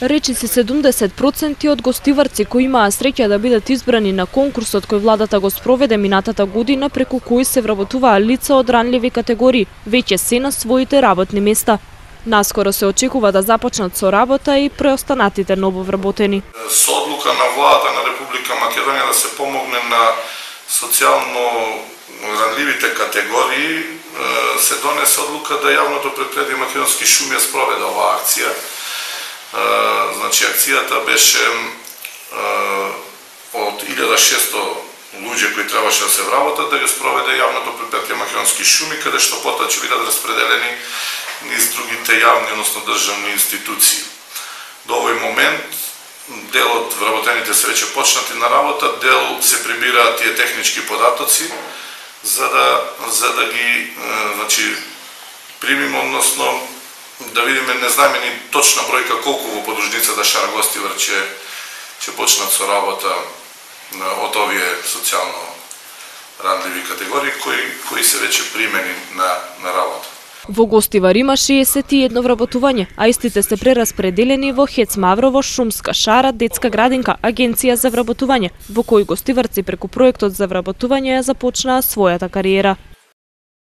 Речиси 70% од гостиварци кои имаа среќа да бидат избрани на конкурсот кој владата го спроведе минатата година, преку кој се вработуваа лица од ранливи категории, веќе се на своите работни места. Наскоро се очекува да започнат со работа и преостанатите нововработени. Со одлука на владата на Република Македонија да се помогне на социјално ранливите категории, се донесе одлука да јавното предпријатие Македонски шуми ја спроведе оваа акција. Значи, акцијата беше од 1600 луѓе кои требаше да се вработат, да ја спроведе јавното предпријатие Македонски шуми, каде што потоа ќе бидат распределени низ другите јавни, односно државни институции. До овој момент дел од вработените се веќе почнати на работа, дел се прибираат тие технички податоци за да ги примиме, односно да видиме, не знаеме ни точна бројка колку во подружницата Шара Гостивар ќе почнат со работа од овие социјално рандливи категории кои се веќе примени на работа. Во Гостивар има 61 вработување, а истите се прераспределени во ХЕЦ Маврово, Шумска Шара, Детска градинка, Агенција за вработување, во кој гостиварци преку проектот за вработување ја започнаа својата кариера.